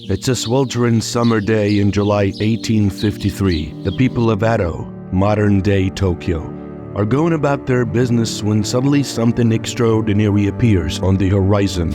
It's a sweltering summer day in July 1853. The people of Edo, modern-day Tokyo, are going about their business when suddenly something extraordinary appears on the horizon.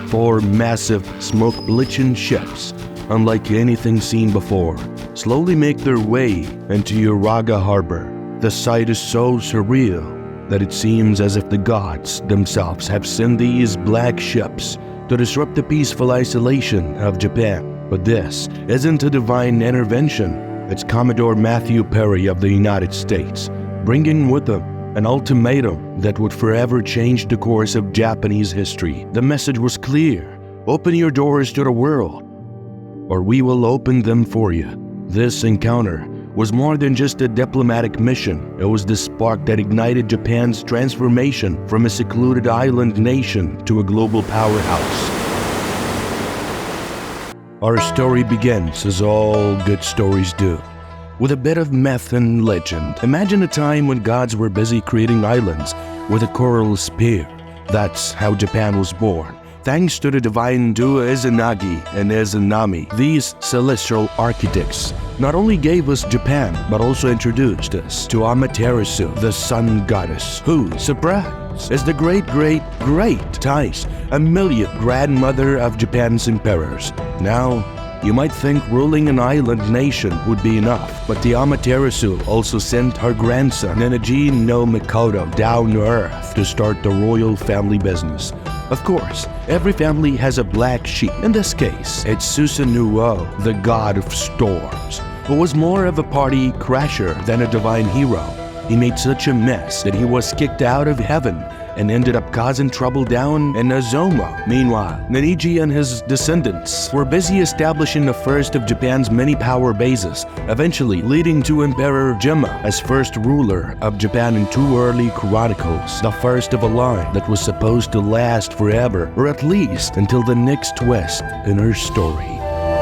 4 massive, smoke-bleaching ships, unlike anything seen before, slowly make their way into Uraga Harbor. The sight is so surreal that it seems as if the gods themselves have sent these black ships to disrupt the peaceful isolation of Japan. But this isn't a divine intervention. It's Commodore Matthew Perry of the United States, bringing with him an ultimatum that would forever change the course of Japanese history. The message was clear: open your doors to the world, or we will open them for you. This encounter was more than just a diplomatic mission. It was the spark that ignited Japan's transformation from a secluded island nation to a global powerhouse. Our story begins, as all good stories do, with a bit of myth and legend. Imagine a time when gods were busy creating islands with a coral spear. That's how Japan was born. Thanks to the divine duo Izanagi and Izanami, these celestial architects not only gave us Japan, but also introduced us to Amaterasu, the Sun Goddess, who, surprise, is the great times a millionth grandmother of Japan's emperors. Now, you might think ruling an island nation would be enough, but the Amaterasu also sent her grandson, Nenejin no Mikoto, down to earth to start the royal family business. Of course, every family has a black sheep. In this case, it's Susanoo, the god of storms, who was more of a party crasher than a divine hero. He made such a mess that he was kicked out of heaven and ended up causing trouble down in Nozomo. Meanwhile, Neniji and his descendants were busy establishing the first of Japan's many power bases, eventually leading to Emperor Jimmu as first ruler of Japan in 2 early chronicles, the first of a line that was supposed to last forever, or at least until the next twist in her story.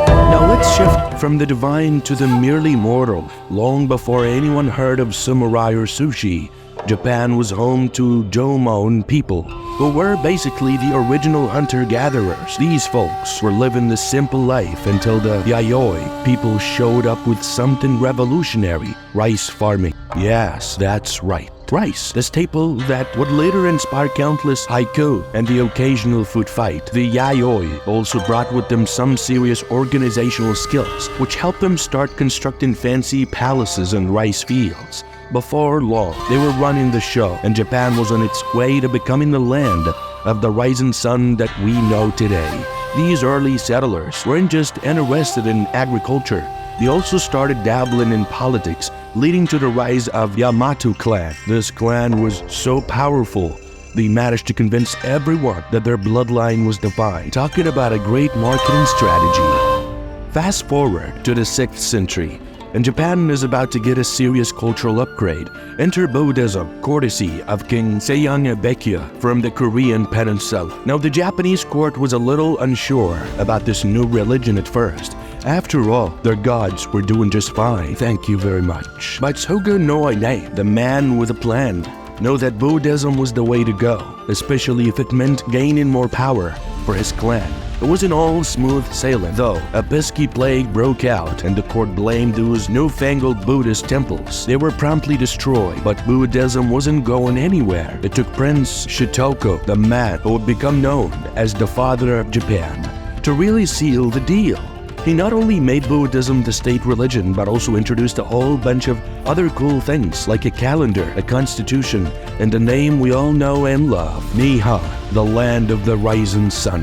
Now let's shift from the divine to the merely mortal. Long before anyone heard of samurai or sushi, Japan was home to Jomon people, who were basically the original hunter-gatherers. These folks were living the simple life until the Yayoi people showed up with something revolutionary: rice farming. Yes, that's right. Rice, the staple that would later inspire countless haiku and the occasional food fight. The Yayoi also brought with them some serious organizational skills, which helped them start constructing fancy palaces and rice fields. Before long, they were running the show, and Japan was on its way to becoming the land of the rising sun that we know today. These early settlers weren't just interested in agriculture. They also started dabbling in politics, leading to the rise of Yamato clan. This clan was so powerful, they managed to convince everyone that their bloodline was divine. Talking about a great marketing strategy. Fast forward to the 6th century, and Japan is about to get a serious cultural upgrade. Enter Buddhism, courtesy of King Sejong from the Korean peninsula. Now, the Japanese court was a little unsure about this new religion at first. After all, their gods were doing just fine, thank you very much. But Shogunate, the man with a plan, knew that Buddhism was the way to go, especially if it meant gaining more power for his clan. It wasn't all smooth sailing, though. A pesky plague broke out, and the court blamed those newfangled Buddhist temples. They were promptly destroyed, but Buddhism wasn't going anywhere. It took Prince Shotoku, the man who would become known as the father of Japan, to really seal the deal. He not only made Buddhism the state religion, but also introduced a whole bunch of other cool things, like a calendar, a constitution, and the name we all know and love, Nihon, the land of the rising sun.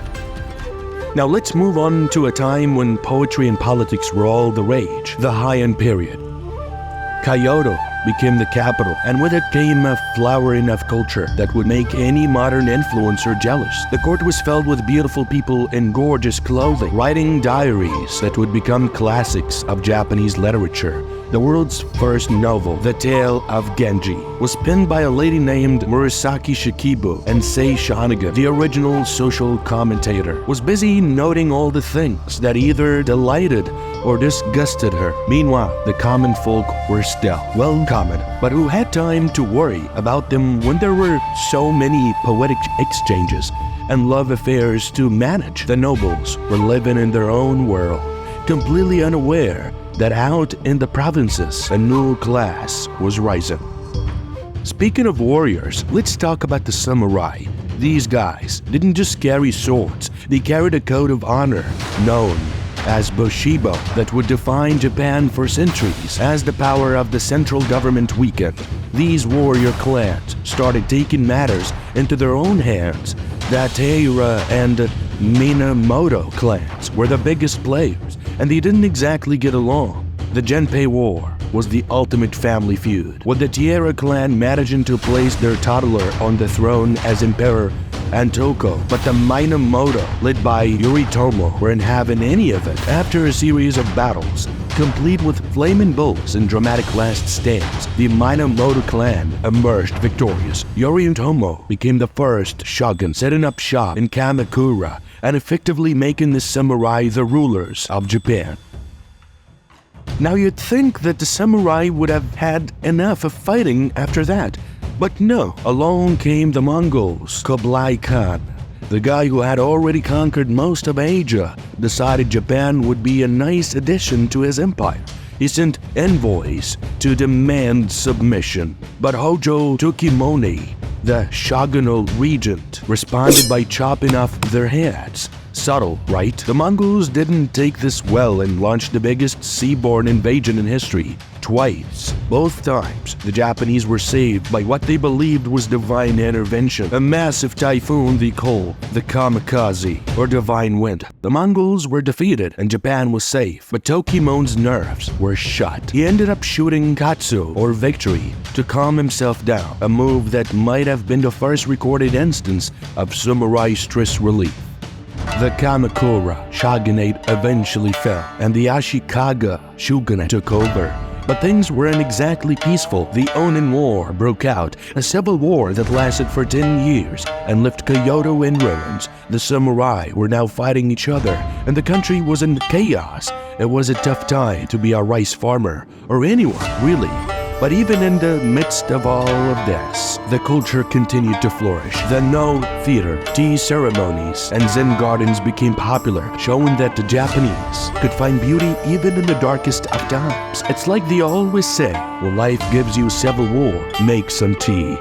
Now let's move on to a time when poetry and politics were all the rage, the Heian period. Kyoto became the capital, and with it came a flowering of culture that would make any modern influencer jealous. The court was filled with beautiful people in gorgeous clothing, writing diaries that would become classics of Japanese literature. The world's first novel, The Tale of Genji, was penned by a lady named Murasaki Shikibu, and Sei Shanaga, the original social commentator, was busy noting all the things that either delighted or disgusted her. Meanwhile, the common folk were still, well, common, but who had time to worry about them when there were so many poetic exchanges and love affairs to manage. The nobles were living in their own world, completely unaware that out in the provinces a new class was rising. Speaking of warriors, let's talk about the samurai. These guys didn't just carry swords, they carried a code of honor known as Bushido that would define Japan for centuries. As the power of the central government weakened, these warrior clans started taking matters into their own hands. The Taira and Minamoto clans were the biggest players, and they didn't exactly get along. The Genpei War was the ultimate family feud, with the Taira clan managing to place their toddler on the throne as Emperor Antoko, but the Minamoto, led by Yoritomo, weren't having any of it. After a series of battles, complete with flaming bulls and dramatic last stands, the Minamoto clan emerged victorious. Yoritomo became the first shogun, setting up shop in Kamakura and effectively making the samurai the rulers of Japan. Now you'd think that the samurai would have had enough of fighting after that, but no, along came the Mongols. Kublai Khan, the guy who had already conquered most of Asia, decided Japan would be a nice addition to his empire. He sent envoys to demand submission, but Hojo Tokimone, the shogunal regent, responded by chopping off their heads. Subtle, right? The Mongols didn't take this well and launched the biggest seaborne invasion in history. Twice. Both times, the Japanese were saved by what they believed was divine intervention. A massive typhoon they called the kamikaze, or divine wind. The Mongols were defeated and Japan was safe, but Tokimone's nerves were shot. He ended up shooting katsu, or victory, to calm himself down, a move that might have been the first recorded instance of samurai stress relief. The Kamakura shogunate eventually fell, and the Ashikaga shogunate took over. But things weren't exactly peaceful. The Onin War broke out, a civil war that lasted for 10 years and left Kyoto in ruins. The samurai were now fighting each other, and the country was in chaos. It was a tough time to be a rice farmer, or anyone, really. But even in the midst of all of this, the culture continued to flourish. The No theater, tea ceremonies, and Zen gardens became popular, showing that the Japanese could find beauty even in the darkest of times. It's like they always say, when life gives you civil war, make some tea.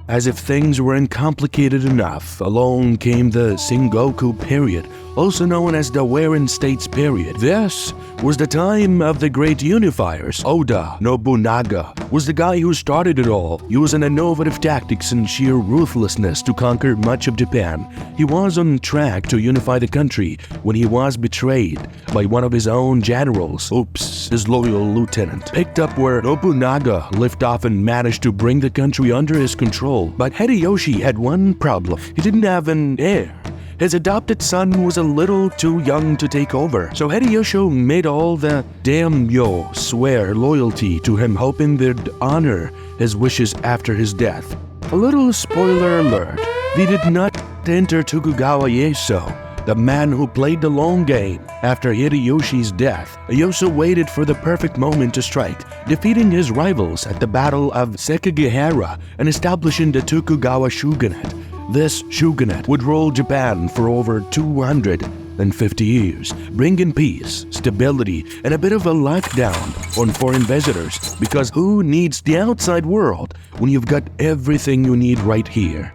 As if things weren't complicated enough, along came the Sengoku period, also known as the Warring States period. This was the time of the great unifiers. Oda Nobunaga was the guy who started it all, using innovative tactics and sheer ruthlessness to conquer much of Japan. He was on track to unify the country when he was betrayed by one of his own generals. Oops, his loyal lieutenant picked up where Nobunaga left off and managed to bring the country under his control. But Hideyoshi had one problem. He didn't have an heir. His adopted son was a little too young to take over, so Hideyoshi made all the daimyo swear loyalty to him, hoping they'd honor his wishes after his death. A little spoiler alert, they did not enter Tokugawa Ieyasu, the man who played the long game. After Hideyoshi's death, Ieyasu waited for the perfect moment to strike, defeating his rivals at the Battle of Sekigahara and establishing the Tokugawa Shogunate. This shogunate would rule Japan for over 250 years, bringing peace, stability, and a bit of a lockdown on foreign visitors, because who needs the outside world when you've got everything you need right here?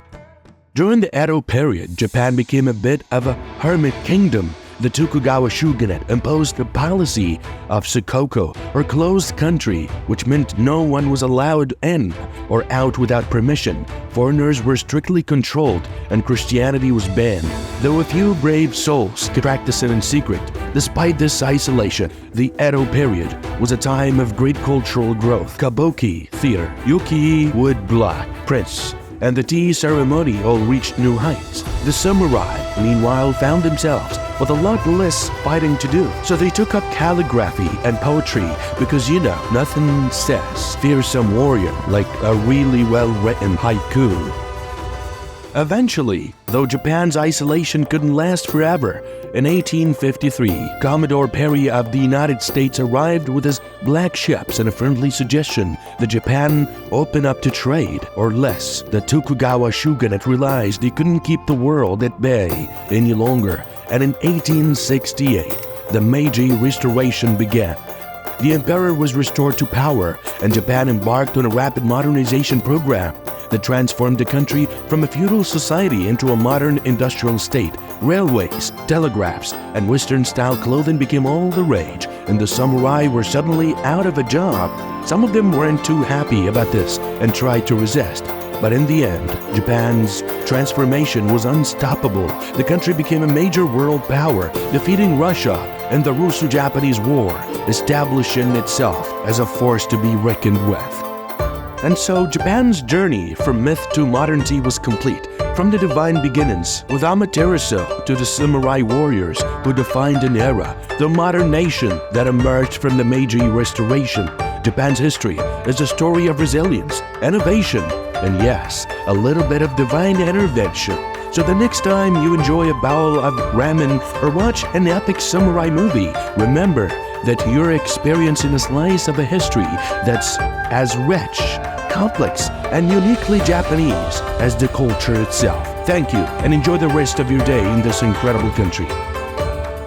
During the Edo period, Japan became a bit of a hermit kingdom. The Tokugawa Shogunate imposed a policy of Shotoku, or closed country, which meant no one was allowed in or out without permission. Foreigners were strictly controlled, and Christianity was banned, though a few brave souls could practice it in secret. Despite this isolation, the Edo period was a time of great cultural growth. Kabuki theater, Yuki woodblock prints, and the tea ceremony all reached new heights. The samurai, meanwhile, found themselves with a lot less fighting to do, so they took up calligraphy and poetry because, nothing says fearsome warrior like a really well-written haiku. Eventually, though Japan's isolation couldn't last forever, in 1853, Commodore Perry of the United States arrived with his black ships and a friendly suggestion that Japan open up to trade, or less. The Tokugawa Shogunate realized they couldn't keep the world at bay any longer, and in 1868, the Meiji Restoration began. The emperor was restored to power, and Japan embarked on a rapid modernization program that transformed the country from a feudal society into a modern industrial state. Railways, telegraphs, and Western-style clothing became all the rage, and the samurai were suddenly out of a job. Some of them weren't too happy about this and tried to resist. But in the end, Japan's transformation was unstoppable. The country became a major world power, defeating Russia in the Russo-Japanese War, establishing itself as a force to be reckoned with. And so Japan's journey from myth to modernity was complete. From the divine beginnings with Amaterasu to the samurai warriors who defined an era, the modern nation that emerged from the Meiji Restoration, Japan's history is a story of resilience, innovation, and yes, a little bit of divine intervention. So the next time you enjoy a bowl of ramen or watch an epic samurai movie, remember that you're experiencing a slice of a history that's as rich, complex, and uniquely Japanese as the culture itself. Thank you, and enjoy the rest of your day in this incredible country.